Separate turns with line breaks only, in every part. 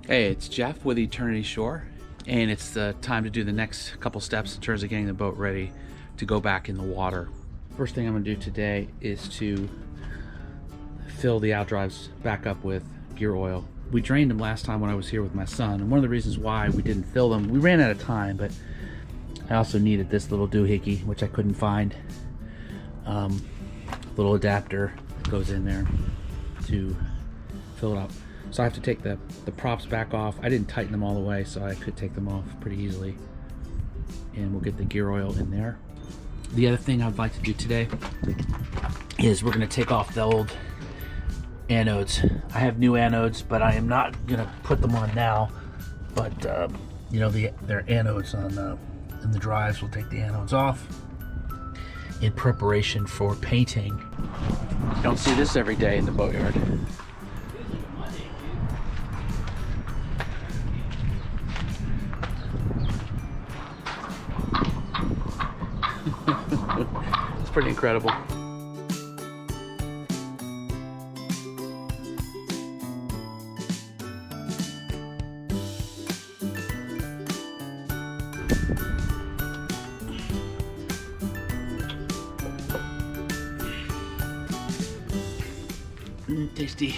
Hey, it's Jeff with Eternity Shore, and it's time to do the next couple steps in terms of getting the boat ready to go back in the water. First thing I'm going to do today is to fill the outdrives back up with gear oil. We drained them last time when I was here with my son, and one of the reasons why we didn't fill them, we ran out of time, but I also needed this little doohickey, which I couldn't find. Little adapter that goes in there to fill it up. So I have to take the props back off. I didn't tighten them all the way, so I could take them off pretty easily. And we'll get the gear oil in there. The other thing I'd like to do today is we're going to take off the old anodes. I have new anodes, but I am not going to put them on now. But you know, they're anodes on in the drives. We'll take the anodes off in preparation for painting. You don't see this every day in the boatyard. It's pretty incredible. Tasty.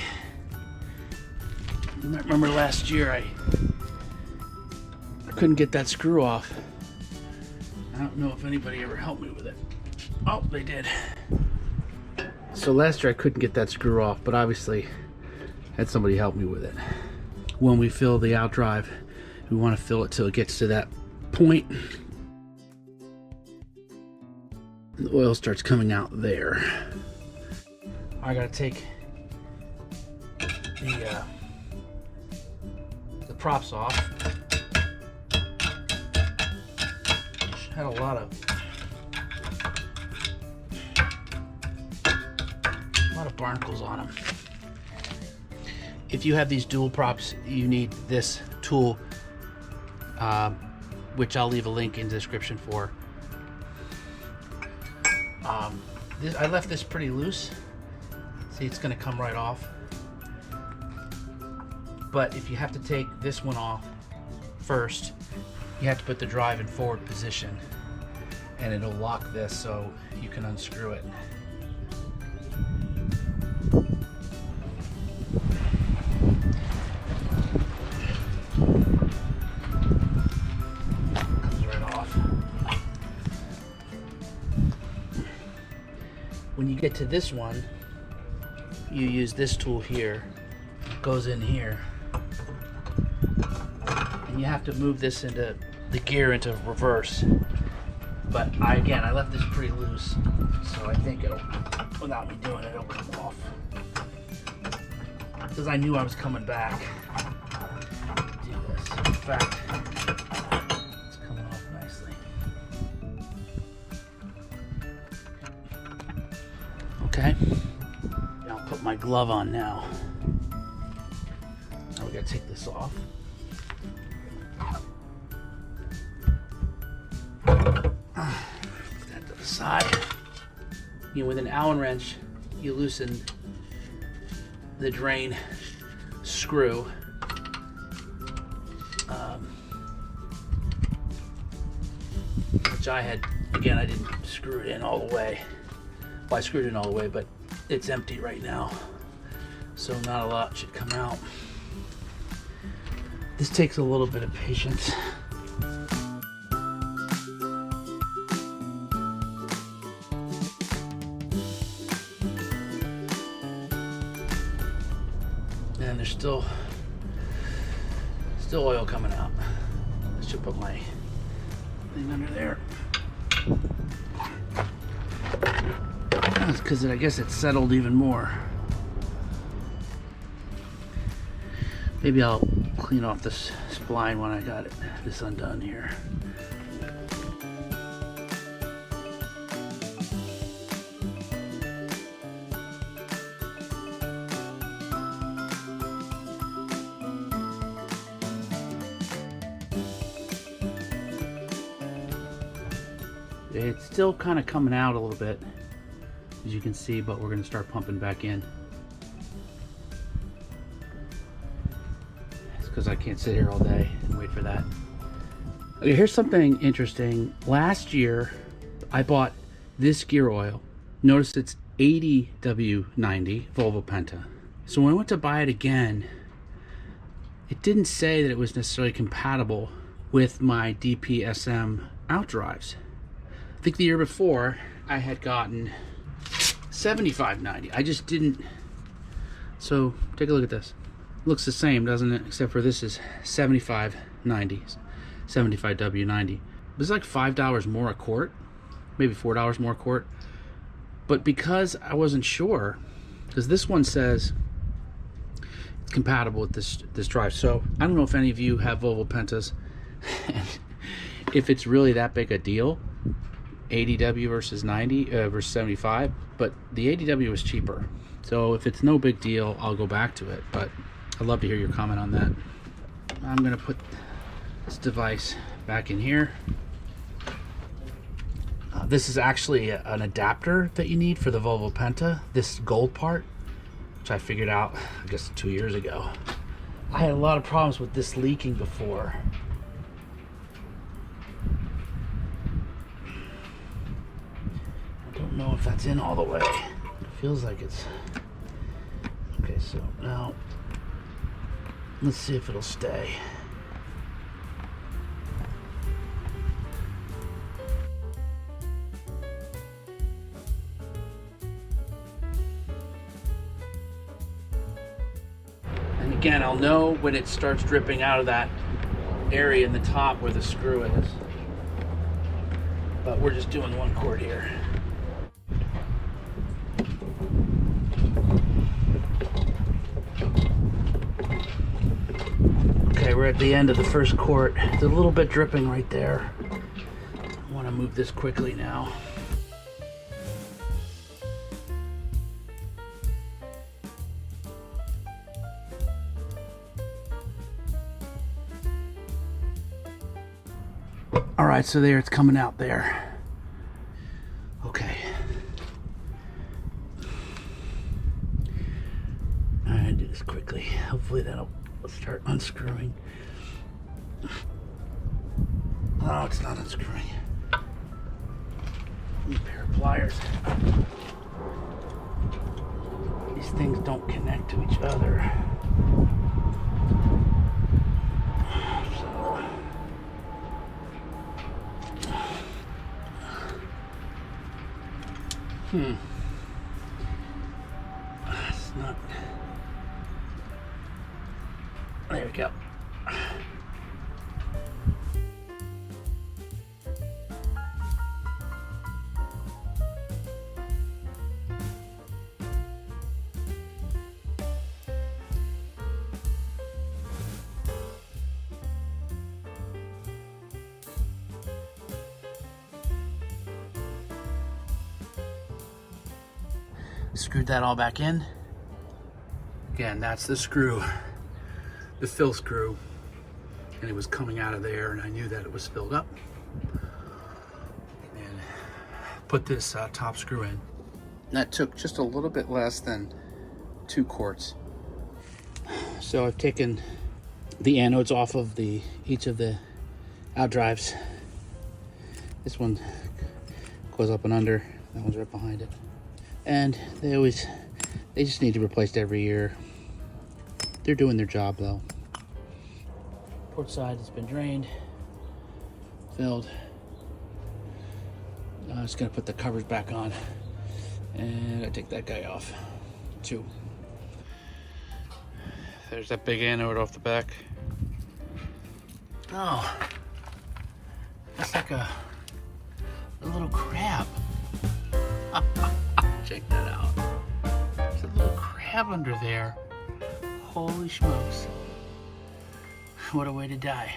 You might remember last year I couldn't get that screw off. I don't know if anybody ever helped me with it. Oh, they did. So last year I couldn't get that screw off, but obviously had somebody help me with it. When we fill the outdrive, we want to fill it till it gets to that point. The oil starts coming out there. I gotta take the props off. Had a lot of barnacles on them. If you have these dual props, you need this tool, which I'll leave a link in the description for. I left this pretty loose. See, it's going to come right off. But if you have to take this one off first, you have to put the drive in forward position, and it'll lock this so you can unscrew it. Comes right off. When you get to this one, you use this tool here. It goes in here. And you have to move this into the gear into reverse. But I left this pretty loose, so I think it'll, without me doing it, it'll come off. Because I knew I was coming back. Do this. In fact, it's coming off nicely. Okay. Now I'll put my glove on now. Now we gotta take this off. Put that to the side. You know, with an Allen wrench, you loosen the drain screw. Which I had, again, I didn't screw it in all the way. Well, I screwed it in all the way, but it's empty right now. So not a lot should come out. This takes a little bit of patience. And there's still oil coming out. I should put my thing under there. That's because I guess it's settled even more. Maybe I'll clean off this spline when I got this undone here. It's still kind of coming out a little bit, as you can see, but we're going to start pumping back in. It's because I can't sit here all day and wait for that. Okay, here's something interesting. Last year, I bought this gear oil. Notice it's 80W90 Volvo Penta. So when I went to buy it again, it didn't say that it was necessarily compatible with my DPSM outdrives. I think the year before, I had gotten 7590. I just didn't. So take a look at this. Looks the same, doesn't it? Except for this is 7590, 75W90. It's like $5 more a quart, maybe $4 more a quart. But because I wasn't sure, because this one says it's compatible with this drive. So I don't know if any of you have Volvo Pentas, if it's really that big a deal, 80W versus 90 versus 75. But the 80W was cheaper. So if it's no big deal, I'll go back to it. But I'd love to hear your comment on that. I'm gonna put this device back in here. This is actually an adapter that you need for the Volvo Penta, this gold part, which I figured out, I guess, 2 years ago. I had a lot of problems with this leaking before. I don't know if that's in all the way. It feels like it's... Okay, so now, let's see if it'll stay. Again, I'll know when it starts dripping out of that area in the top where the screw is. But we're just doing 1 quart here. Okay, we're at the end of the first quart. There's a little bit dripping right there. I want to move this quickly now. All right, so there, it's coming out there. Okay. I'm gonna do this quickly. Hopefully that'll start unscrewing. Oh, it's not unscrewing. Need a pair of pliers. These things don't connect to each other. It's not. There we go. Screwed that all back in. Again, that's the screw, the fill screw, and it was coming out of there, and I knew that it was filled up. And put this top screw in. That took just a little bit less than 2 quarts. So I've taken the anodes off of each of the outdrives. This one goes up and under. That one's right behind it. And they just need to be replaced every year. They're doing their job though. Port side has been drained, filled. I'm just gonna put the covers back on, and I take that guy off too. There's that big anode off the back. Oh, that's like a little crab. Check that out. There's a little crab under there. Holy smokes. What a way to die.